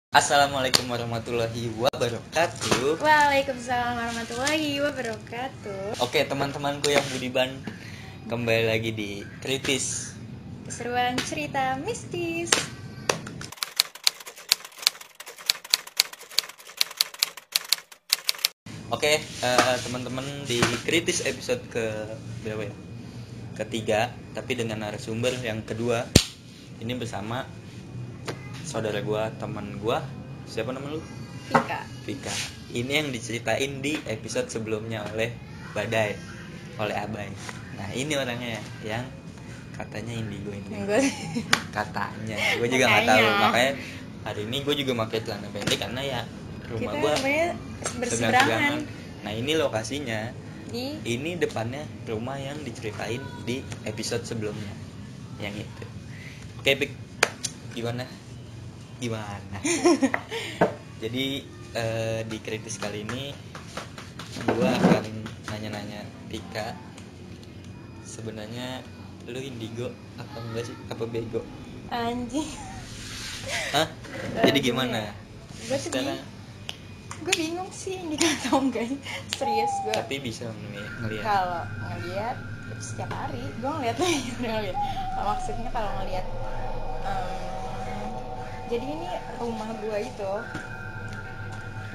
Assalamualaikum warahmatullahi wabarakatuh. Waalaikumsalam warahmatullahi wabarakatuh. Oke, teman-temanku yang budiman, kembali lagi di Kritis. Keseruan cerita mistis. Oke, teman-teman, di Kritis episode ke berapa ya? Ketiga, tapi dengan narasumber yang kedua. Ini bersama saudara gua, teman gua. Siapa nama lu? Vika. Ini yang diceritain di episode sebelumnya oleh Badai, oleh Abai. Nah, ini orangnya yang katanya indigo. Katanya, gue juga nggak tahu. Makanya hari ini gue juga pakai celana pendek karena ya rumah gue berseberangan. Nah, ini lokasinya. Ini depannya rumah yang diceritain di episode sebelumnya, yang itu. Oke, Pik, gimana? Jadi di kritis kali ini gue akan nanya-nanya Pika, sebenarnya lu indigo apa enggak sih? Apa bego? Anjing. Hah? Jadi gimana? Gue bingung sih indigo atau enggak. Serius gue. Tapi bisa ngelihat. Kalau ngelihat setiap hari, gue ngeliat. Maksudnya kalau ngelihat jadi ini rumah gue itu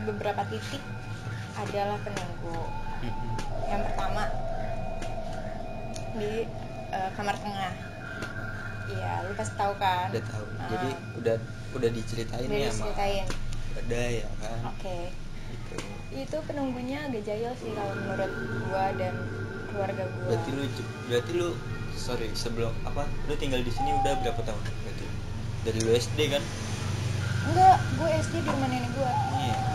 beberapa titik adalah penunggu. Yang pertama di kamar tengah. Iya, lu pasti tahu kan? Udah tahu. Jadi udah diceritain udah ya diceritain. Ada ya kan? Oke. Itu penunggunya agak jahil sih kalau menurut gue dan keluarga gue. Berarti lu sebelum apa? Lu tinggal di sini udah berapa tahun? Berarti dari lu SD kan? Enggak, gue SD di rumah nenek gue.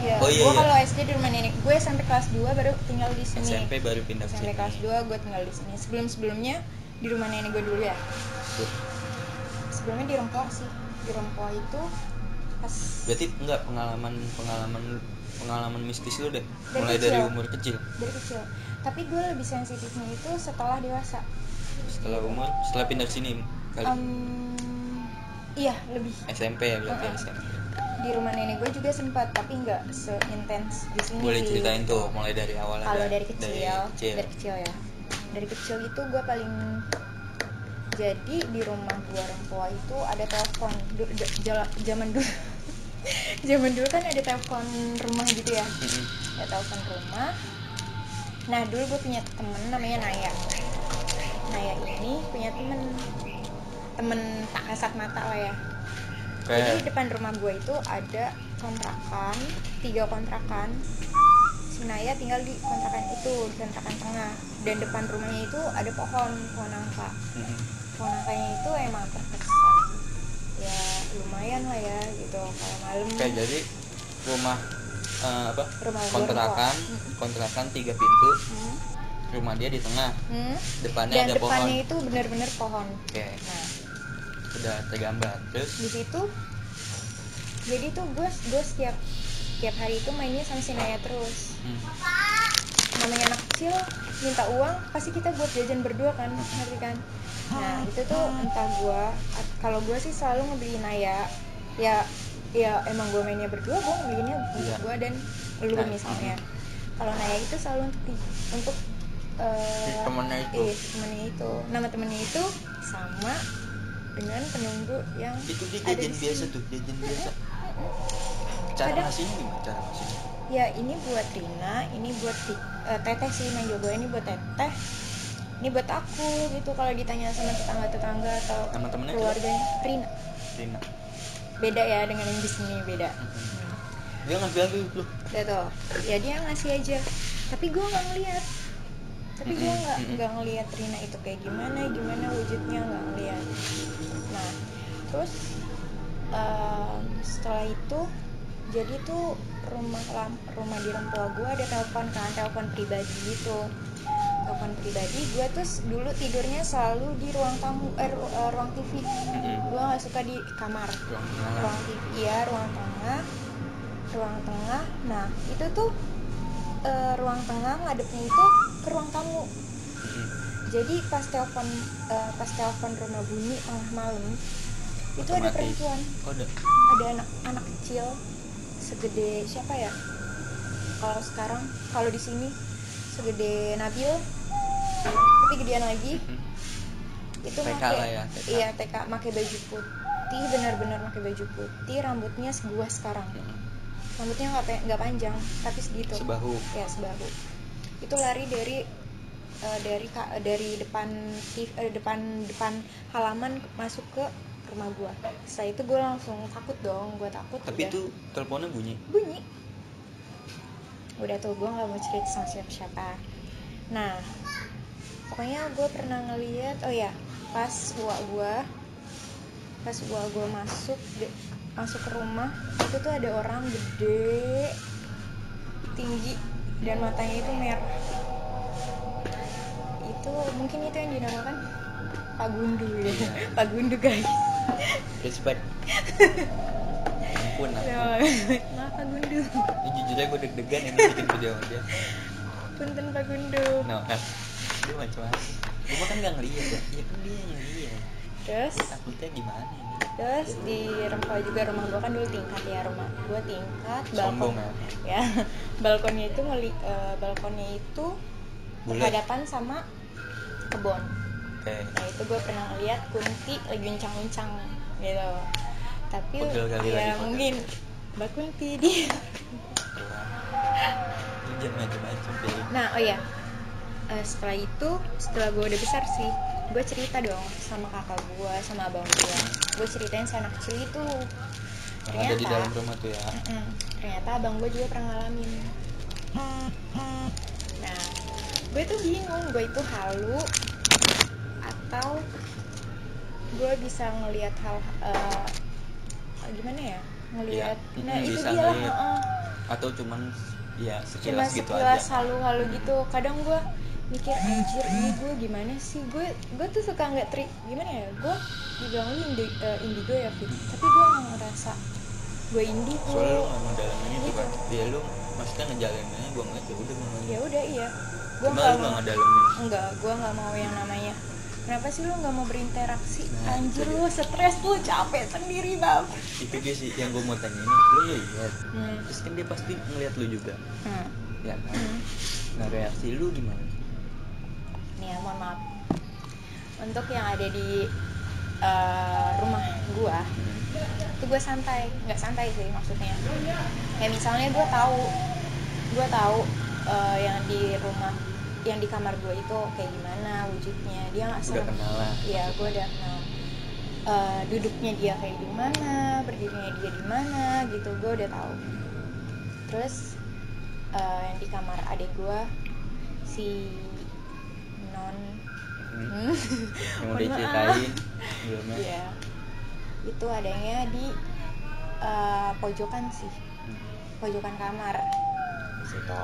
Iya. Gue kalau SD di rumah nenek gue sampai kelas 2 baru tinggal di sini. SMP baru pindah ke sini. Sampai kelas 2 gue tinggal di sini. Sebelumnya di rumah nenek gue dulu ya. Sebelumnya di Rempoa sih. Di Rempoa itu pas. Berarti enggak pengalaman mistis lu deh. Mulai kecil. dari umur kecil. Dari kecil. Tapi gue lebih sensitifnya itu setelah dewasa. Setelah pindah ke sini kali. Iya, lebih. SMP ya berarti SMP. Di rumah nenek gue juga sempat, tapi nggak seintens di sini. Boleh ceritain tuh mulai dari awal. Kalau dari kecil ya. Dari kecil itu gue paling. Jadi di rumah gue Rempoa itu ada telepon. Zaman dulu kan ada telepon rumah gitu ya. Ada telepon rumah. Nah dulu gue punya temen namanya Naya. Naya ini punya temen tak kasat mata lah ya. Jadi depan rumah gue itu ada kontrakan, 3 kontrakan. Si Naya tinggal di kontrakan itu, di kontrakan tengah. Dan depan rumahnya itu ada pohon nangka. Pohon nangkanya itu emang terkesan. Ya lumayan lah ya gitu kalau malam. Jadi rumah kontrakan 3 pintu. Rumah dia di tengah. Depannya ada pohon. Dan depannya itu benar-benar pohon. Nah, udah tergambar. Terus di situ jadi tuh gue setiap hari itu mainnya sama si Naya terus. Namanya anak kecil minta uang pasti kita buat jajan berdua kan, ngerti kan? Nah itu tuh entah gue, kalau gue sih selalu ngebeliin Naya ya emang gue mainnya berdua, gue ngebeliinnya untuk gue dan lu misalnya. Kalau Naya itu selalu untuk temennya itu. Nama temennya itu sama dengan penunggu yang itu dia jajan biasa tuh, jajan biasa. Cara ngasihnya gimana cara ngasihnya? Ya ini buat Rina, ini buat Teteh sih yang jogo, ini buat Teteh, ini buat aku gitu. Kalau ditanya sama tetangga atau keluarganya, Rina. Beda ya dengan yang di sini, beda. Dia ngasih lagi lu. Ya tuh, ya dia ngasih aja. Tapi gue nggak ngeliat. Gue nggak ngeliat Rina itu kayak gimana wujudnya, nggak ngeliat. Nah, terus setelah itu jadi tuh rumah di Rempoa gue ada telepon pribadi gitu. Telepon pribadi gue tuh dulu tidurnya selalu di ruang tamu, ruang TV. Gue nggak suka di kamar. Ruang TV ya, ruang tengah. Nah itu tuh ruang tengah ngadepnya itu ke ruang tamu. Jadi pas telepon rumah bunyi tengah malam itu ada perempuan, Oh, ada. ada anak kecil segede siapa ya, kalau sekarang kalau di sini segede Nabil tapi gedean lagi. Itu TK make, lah ya, TK. iya TK, pakai baju putih, benar-benar pakai baju putih, rambutnya gua sekarang, rambutnya nggak panjang tapi segitu, Sebahu. ya sebahu. Itu lari dari depan halaman masuk ke rumah gua. Setelah itu gua langsung takut dong, gua takut. Tapi udah. itu teleponnya bunyi. Udah tuh gua nggak mau cerita sama siapa. Nah pokoknya gua pernah ngeliat, oh ya, pas gua masuk ke rumah itu tuh ada orang gede, tinggi, dan matanya itu merah. Itu mungkin itu yang dinamakan Pak Gundu ya. Pak Gundu guys. Respect. Ampun. Maaf Pak Gundu. Ini jujur aja gue deg-degan ini bikin video sama dia. Punten Pak Gundu. No, dia macam-macam. Gue kan nggak ngeliat ya. Iya kan dia yang ngeliat. Terus takutnya gimana ini? Terus di rumah gua kan dulu tingkat ya, rumah gua tingkat, balkon. Sombong Ya. Balkonnya itu Bulat. berhadapan sama kebun. Oke. Nah itu gue pernah ngeliat Kunti lagi uncang-uncang gitu. Tapi Pegel kali ya lagi, pegel. mungkin Mbak Kunti dia. Lu jangan macam-macam deh. Nah oh ya, setelah gue udah besar sih, gue cerita dong sama kakak gue, sama abang gue ceritain si anak kecil itu. Yang ada di dalam rumah tuh ya. Ternyata abang gue juga pernah ngalamin. Nah gue tuh bingung, gue itu halu atau gue bisa ngelihat hal gimana ya, ngelihat Ya, nah itu bisa dia lah, ngeliat. Atau cuman ya cuma sekilas gitu sekilas aja. halu-halu gitu. Kadang gue mikir anjir ini gue gimana sih, gue tuh suka nggak gimana ya, gue dibilangin indigo ya Fit, tapi gue nggak ngerasa gue indigo. Soalnya lu nggak ngedalamin itu Gitu. kan. Ya lu maksudnya ngejalaninnya gue ngeliat ya udah gue ngeliat. Ya udah iya, gue Cuma lu nggak ngedalamin. gue nggak mau yang namanya kenapa sih lu nggak mau berinteraksi. Nah, Anjir itu lu stres, lu capek sendiri bang. Itu dia sih yang gue mau tanya ini. Lu lihat. Terus kan dia pasti ngeliat lu juga. Ya kan. Nah reaksi lu gimana? Nih ya, mohon maaf untuk yang ada di rumah gua itu gue nggak santai sih maksudnya. Kayak misalnya gue tahu yang di rumah, yang di kamar gue itu kayak gimana wujudnya, dia nggak Udah kenal lah. Iya gue udah kenal. Duduknya dia kayak gimana, berdirinya dia di mana gitu, gue udah tahu. Terus yang di kamar adik gue si Non Yang udah ceritain sebelumnya. Iya. Itu adanya di pojokan sih. Pojokan kamar. Di situ.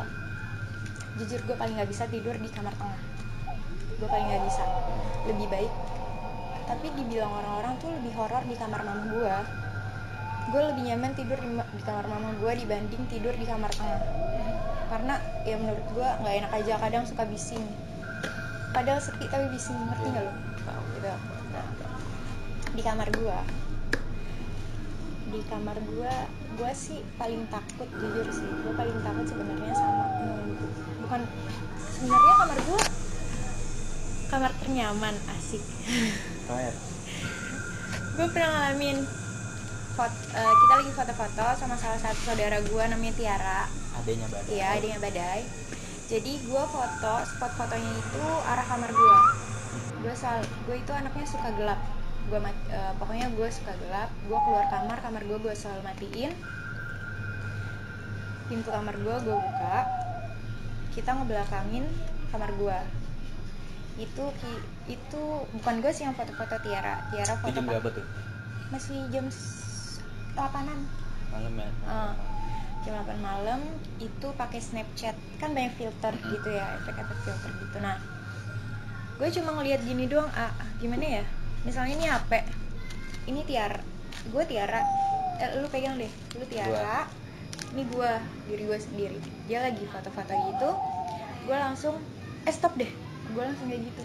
Jujur gue paling nggak bisa tidur di kamar tengah. Gue paling nggak bisa. Lebih baik. Tapi dibilang orang-orang tuh lebih horor di kamar mama gue. Gue lebih nyaman tidur di kamar mama gue dibanding tidur di kamar tengah. Karena ya menurut gue nggak enak aja, kadang suka bising. Padahal sepi tapi bising, ngerti nggak lo? Tahu. Gitu. Nah, di kamar gue sih paling takut, jujur sih gue paling takut sebenarnya sama bukan sebenarnya kamar ternyaman, asik. Kayak Gue pernah ngalamin kita lagi foto-foto sama salah satu saudara gue namanya Tiara. adanya Badai. Iya, adanya Badai. Jadi gue spot fotonya itu arah kamar gue. Gue itu anaknya suka gelap. Pokoknya gue suka gelap. Gue keluar kamar gue selalu matiin. Pintu kamar gue buka. Kita ngebelakangin kamar gue. Itu bukan gue sih yang foto-foto Tiara foto. Itu jam berapa tuh? Masih jam 8-an Malam ya. Jam 8 malam. Itu pakai Snapchat, kan banyak filter gitu ya, efek-efek filter gitu. Nah gue cuma ngelihat gini doang, gimana ya, misalnya ini HP, ini Tiara, gue Tiara, lu pegang deh, lu Tiara, ini diri gue sendiri, dia lagi foto-foto gitu, gue langsung stop deh, gue langsung kayak gitu.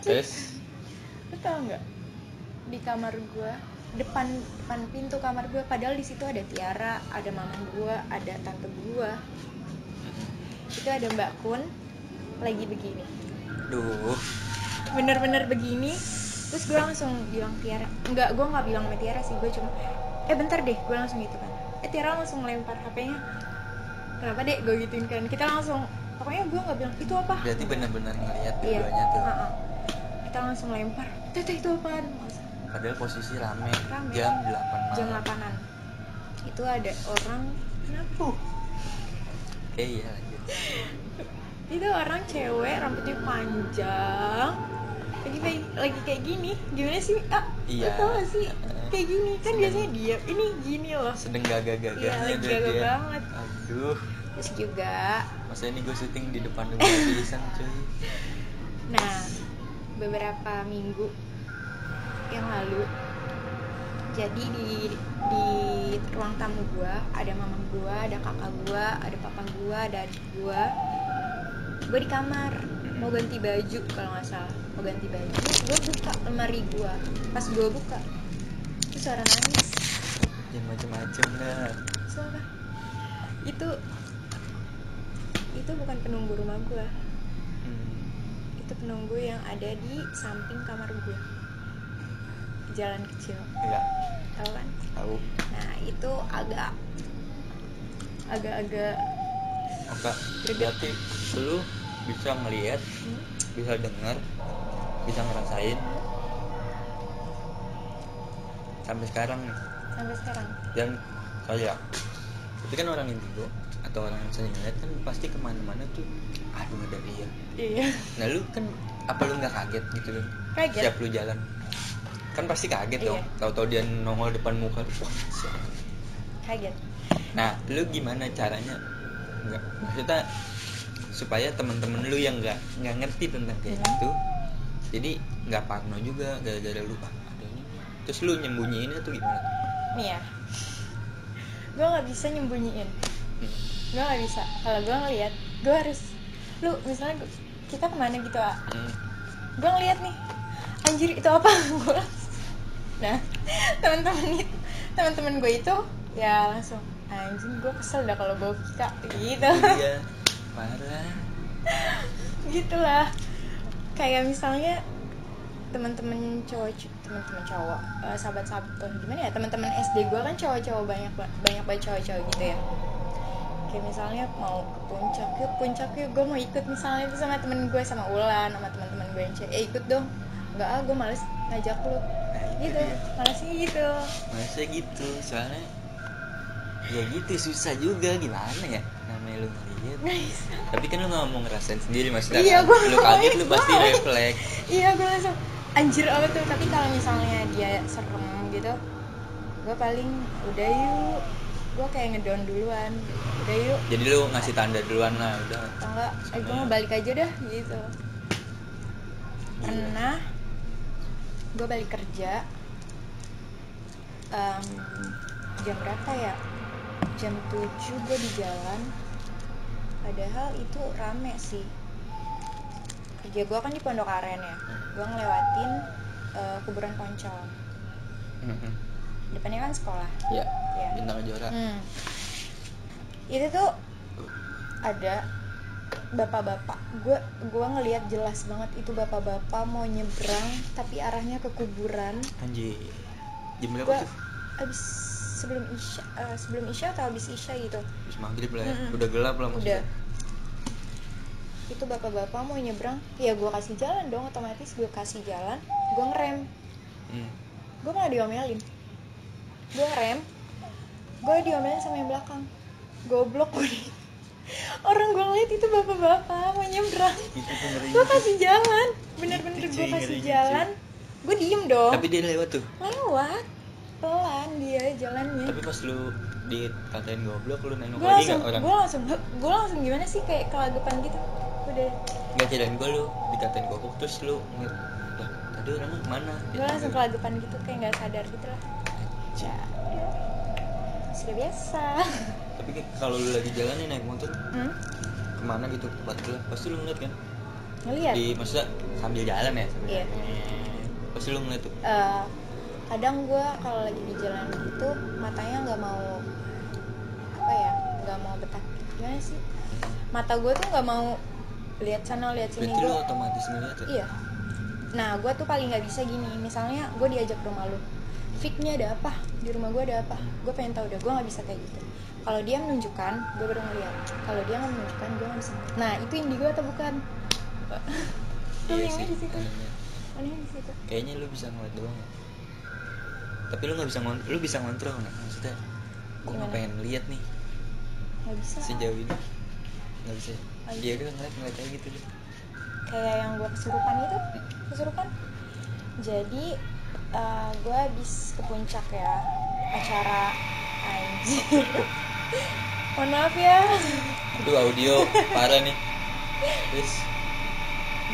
Terus Lu tau nggak, di kamar gue, depan pintu kamar gue, padahal di situ ada Tiara, ada mama gue, ada tante gue, itu ada Mbak Kun lagi begini, Duh, bener-bener begini. Terus gue langsung bilang Tiara, gue nggak bilang sama Tiara sih, gue cuma bentar deh, gue langsung gitu kan. Tiara langsung lempar HP-nya, kenapa dek, gue gituin kan. Kita langsung, pokoknya gue nggak bilang itu apa. berarti benar-benar ngeliat Iya. keduanya tuh. Kita langsung lempar, teteh itu apaan? Padahal posisi rame. Rame. Jam 8 malam. Jam 8-an. Itu ada orang, kenapa? Oke, iya lanjut. Itu orang cewek, rambutnya panjang, lagi kayak gini. Gimana sih? Iya. Tau gak sih? Kayak gini kan Sedang. biasanya dia, ini gini loh. Sedang gagah-gagahnya Iya, lagi tuh gagah dia. banget. Aduh, Terus juga, masa ini gue syuting di depan rumah tulisan cuy. nah beberapa minggu yang lalu, jadi di ruang tamu gua ada mama gua, ada kakak gua, ada papa gua, ada adik gua. Gua di kamar mau ganti baju, kalau nggak salah mau ganti baju, gua buka lemari gua. Pas gua buka, itu suara nangis. Jangan macem-macem dah. Suara itu bukan penunggu rumah gua, itu penunggu yang ada di samping kamar gua, jalan kecil, Enggak tahu kan? tahu. Nah itu agak-agak Oke, Greget. berarti lu bisa ngelihat, bisa dengar, bisa ngerasain sampai sekarang nih. sampai sekarang. Dan saya, tapi kan orang indigo atau orang yang sering ngeliat kan pasti kemana-mana tuh, aduh ada dia. Iya. Nah lu kan, apa lu nggak kaget gitu kan? Kaget. Setiap lu jalan, kan pasti kaget Iya. dong. Tahu-tahu dia nongol depan muka lu, wah siapa? Kaget. Nah, lu gimana caranya? Enggak, maksudnya supaya teman-teman lu yang nggak ngerti tentang kayak gitu, jadi nggak parno juga gara-gara lu ada ini. Terus lu nyembunyiinnya tuh gimana? Nih ya, gue nggak bisa nyembunyiin. Gue nggak bisa. Kalau gue ngeliat, gue harus, lu misalnya kita kemana gitu, gue ngeliat nih, anjir itu apa? Gue nah teman-teman gue itu ya langsung, anjing gue kesel dah kalau bawa Kika gitu. Iya, parah. Gitulah, kayak misalnya teman-teman cowok, sahabat-sahabat gimana ya, teman-teman SD gue kan cowok-cowok, banyak banget cowok-cowok gitu ya. Kayak misalnya mau ke puncak yuk, gue mau ikut misalnya itu sama temen gue, sama Ulan, sama teman-teman gue yang cewek, ikut dong. Enggak, gue males ngajak lu. Gitu, malesnya gitu. Maksudnya gitu, soalnya ya gitu, susah juga, gimana ya namanya lu ngeliat. Tapi kan lu gak mau ngerasain sendiri, maksudnya Iya, kan? gua Lu mau, kaget, lu gua pasti mau. refleks. Iya, gue langsung anjir apa tuh. Tapi kalau misalnya dia serem gitu, gue paling udah yuk, gue kayak ngedown duluan, udah yuk, Jadi lu ngasih tanda duluan lah, udah. atau enggak, gue mau balik aja dah gitu. Pernah gue balik kerja, jam berapa ya, jam 7 gue di jalan, padahal itu rame sih. Kerja gue kan di Pondok Aren ya, gue ngelewatin kuburan Poncol, depannya kan sekolah Ya, ya. Bintang Kejora. Itu tuh ada bapak-bapak, gue ngelihat jelas banget itu bapak-bapak mau nyebrang tapi arahnya ke kuburan. Anjir. Jam berapa Gue tuh? abis sebelum isya atau abis isya gitu. Habis maghrib lah ya. Udah gelap lah maksudnya. Udah. Itu bapak-bapak mau nyebrang, ya gue kasih jalan dong, otomatis gue kasih jalan, gue ngerem. Gue malah diomelin. Gue ngerem, gue diomelin sama yang belakang. Goblok gue. Orang gue ngeliat itu bapak-bapak mau nyebrang, Itu tuh ngeri. gue kasih jalan, bener-bener Itu gue cuy, kasih ngeri, jalan, gue diem dong. Tapi dia lewat tuh. Lewat pelan dia jalannya. Tapi pas lu dikatain goblok, lu nengok Gue lagi langsung, gak orang? gue langsung gimana sih, kayak kelagapan gitu. Udah, Gak kirain gue lu dikatain goblok terus lu ngeliat, lah tadi orangnya kemana? gue langsung kelagapan gitu, kayak nggak sadar gitu lah. Ya udah, sudah biasa. Tapi kalau lu lagi jalan nih naik motor kemana gitu tempat gelap, pasti lu ngeliat kan? Ngeliat. Di maksudnya sambil jalan ya? Sambil Iya. jalan. pas lu ngeliat tuh? Kadang gue kalau lagi di jalan gitu matanya nggak mau apa ya, nggak mau betah. Gimana sih? Mata gue tuh nggak mau lihat sana lihat sini. Berarti lu otomatis ngeliat ya? Iya. Nah gue tuh paling nggak bisa gini. Misalnya gue diajak ke rumah lu, Fik nih ada apa? Di rumah gue ada apa? Gue pengen tahu deh. Gue nggak bisa kayak gitu. Kalau dia menunjukkan, gue baru ngeliat. Kalau dia nggak menunjukkan, gue nggak bisa ngeliat. Nah itu indigo atau bukan? Tuh Iya yang sih, di situ. anehnya. Anehnya di situ. Kayaknya lu bisa ngeliat doang ya. Tapi lu nggak bisa lu bisa ngontrol nggak? Maksudnya gue nggak Gimana? pengen lihat nih Nggak bisa. sejauh ini, nggak bisa. Nggak bisa. Iya udah ngeliat aja gitu deh. Kayak yang gue kesurupan itu. Kesurupan. Jadi gue habis ke puncak ya, acara anjir. Mohon maaf ya. Aduh audio parah nih. Terus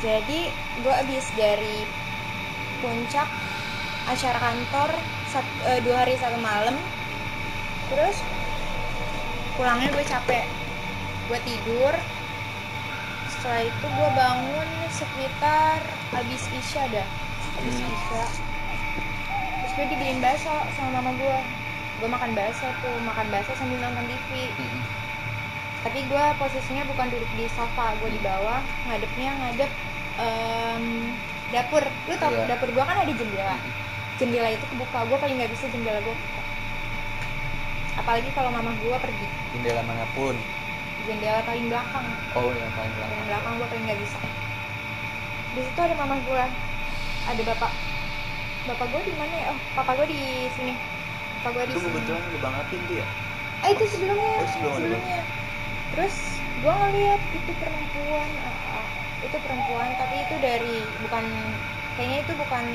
Jadi gue habis dari puncak acara kantor 2 hari 1 malam. Terus pulangnya gue capek, gue tidur. Setelah itu gue bangun sekitar habis isya dah, habis isya. Terus gue dibeliin bakso sama mama gue. Gue makan bakso sambil nonton TV. Tapi gue posisinya bukan duduk di sofa, gue di bawah, ngadep dapur. Lu tau Iya. dapur gue kan ada jendela. Jendela itu kebuka, gue paling nggak bisa jendela gue buka. Apalagi kalau mama gue pergi. jendela manapun. Jendela paling belakang. Oh yang paling Paling belakang. belakang gue paling nggak bisa. Di situ ada mama gue, ada bapak gue di mana ya? Oh, papa gue di sini. Papa gue di Itu sini. kebetulan lu Bang Apin tuh ya? Itu sebelumnya. Oh, sebelumnya. Terus gue ngeliat itu perempuan, tapi itu dari kayaknya itu bukan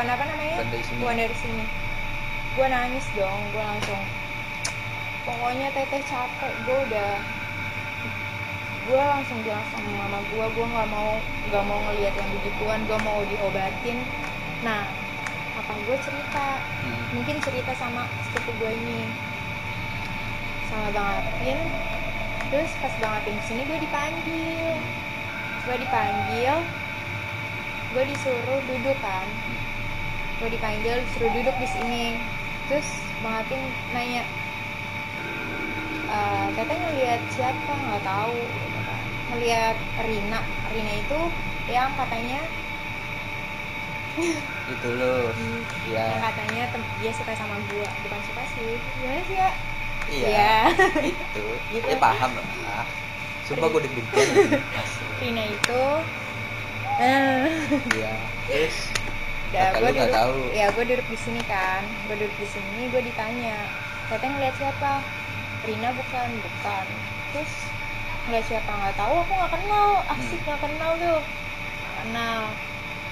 apa namanya? Bukan dari sini. Bukan dari sini. Gue nangis dong, gue langsung. Pokoknya teteh capek, gue langsung bilang sama mama gue nggak mau ngelihat yang begituan, gue mau diobatin. Nah, apa gue mungkin cerita sama sepupu gue ini, sama Bang Apin. Terus pas Bang Apin kesini gue dipanggil, gue disuruh duduk kan, gue dipanggil disuruh duduk di sini. Terus Bang Apin nanya, Teteh ngelihat siapa? Nggak tahu gitu kan. Ngelihat Rina itu yang katanya Itu lo. yang Ya. katanya dia suka sama gua. Bukan suka sih, gimana sih ya? Iya. Iya. Itu. Gitu. Ya paham lah. Sumpah gue deg-degan. Rina itu Iya. Terus ya kata gue lu nggak duduk, tahu. ya gue duduk di sini kan, gue ditanya, Teteh ngeliat siapa? Rina bukan. Terus ngeliat siapa? Nggak tahu, aku nggak kenal, asik nggak kenal tuh, nggak kenal.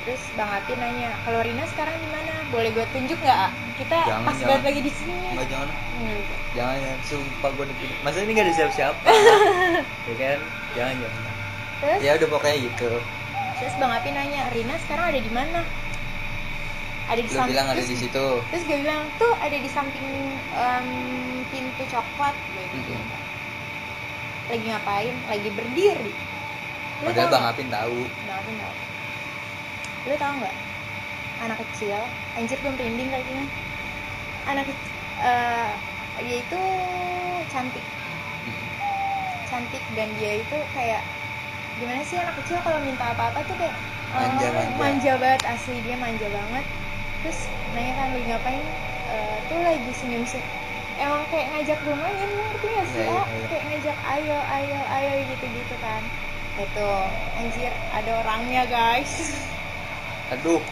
Terus Bang Ati nanya, kalau Rina sekarang di mana? Boleh gue tunjuk nggak? Kita pas banget lagi di sini. Nggak, jangan. Hmm. Jangan, sumpah gue deg-degan. Masa ini nggak ada siapa-siapa? Ya kan? Jangan. Terus, Ya udah pokoknya gitu. terus Bang Ati nanya, Rina sekarang ada di mana? Ada di Lu samping. bilang ada di situ. Terus gue bilang, tuh ada di samping pintu coklat gitu. Lagi ngapain? Lagi berdiri. Lu Padahal tau Bang nggak? Apin tahu. Bang Apin tahu. Lu tau nggak? Anak kecil, anjir gue merinding kayaknya. Anak kecil, dia itu cantik. Dan dia itu kayak gimana sih, anak kecil kalau minta apa-apa tuh kayak manja banget, asli dia manja banget. Terus nanya kan, lagi ngapain? Tuh lagi senyum. Emang kayak ngajak gue main, ngerti gak sih? Iya. Kayak ngajak ayo gitu kan. Itu anjir ada orangnya guys. Aduh.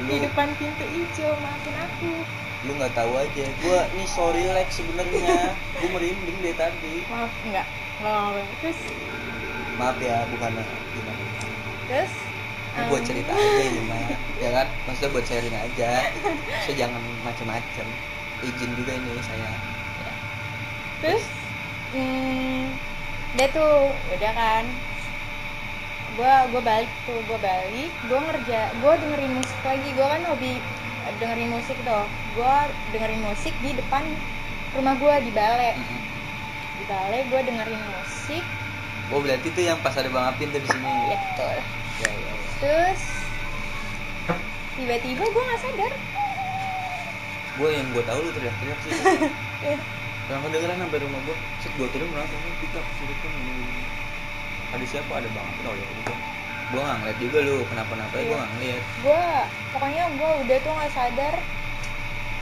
Di depan pintu hijau, maafin aku. Lu nggak tahu aja. Gua nih sorry relax sebenarnya. Gua merinding dari tadi. Maaf enggak. Terus Maaf ya, bukan gimana. Terus Ini buat cerita aja ini mah, ya kan? Maksudnya buat sharing aja. Saya jangan macem-macem. Izin juga ini saya. Ya. Terus dia tuh udah kan, gue balik, gue dengerin musik lagi. Gue kan hobi dengerin musik tuh. Gue dengerin musik di depan rumah gue di balai. Di balai gue dengerin musik. Oh berarti tuh yang pas ada Bang Apin tuh di sini. Ya betul. Ya. Terus tiba-tiba gue nggak sadar. Yang gue tahu lu teriak-teriak sih. Iya. Yang kedengeran sampai rumah gue. Set gue turun langsung pick-up suruhkan ini. Ada siapa? Ada Bang Apit. Oh ya udah. Gue nggak ngeliat juga lu kenapa-napa. Iya. Gue nggak ngeliat. Pokoknya gue udah tuh nggak sadar.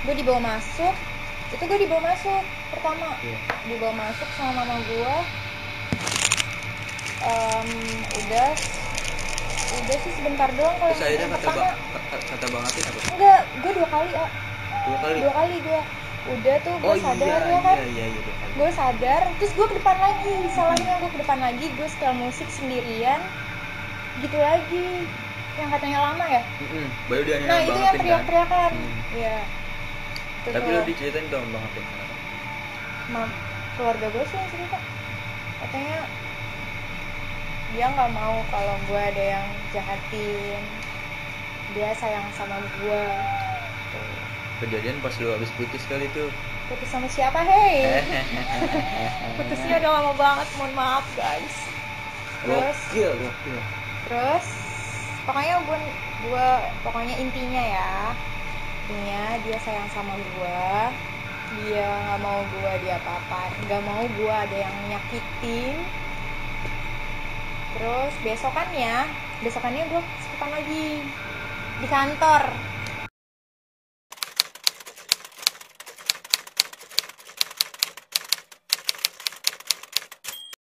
Gue dibawa masuk. Itu gue dibawa masuk pertama. Iya. Dibawa masuk sama mama gue. Udah sih sebentar doang. Kalau Terus akhirnya yang pertama kata Bang Apit apa? enggak, gue 2 kali. 2 kali. Gue udah tuh gue sadar ya kan. Iya. Gue sadar, terus gue ke depan lagi. Salahnya gue ke depan lagi, gue setel musik sendirian gitu lagi. Yang katanya lama ya. Baru dia Nah itu yang teriak-teriakan. Iya. Tapi lu diceritain dong Bang Apit kenapa? Keluarga gue sih yang cerita. Katanya dia nggak mau kalau gue ada yang jahatin. Dia sayang sama gue. Kejadian pas lu habis putus kali itu. Putus sama siapa, hei? Putusnya udah lama banget, mohon maaf guys. Terus pokoknya intinya dia sayang sama gue. Dia nggak mau gue diapa-apain, nggak mau gue ada yang nyakitin. Terus besokannya gue kesempatan lagi di kantor.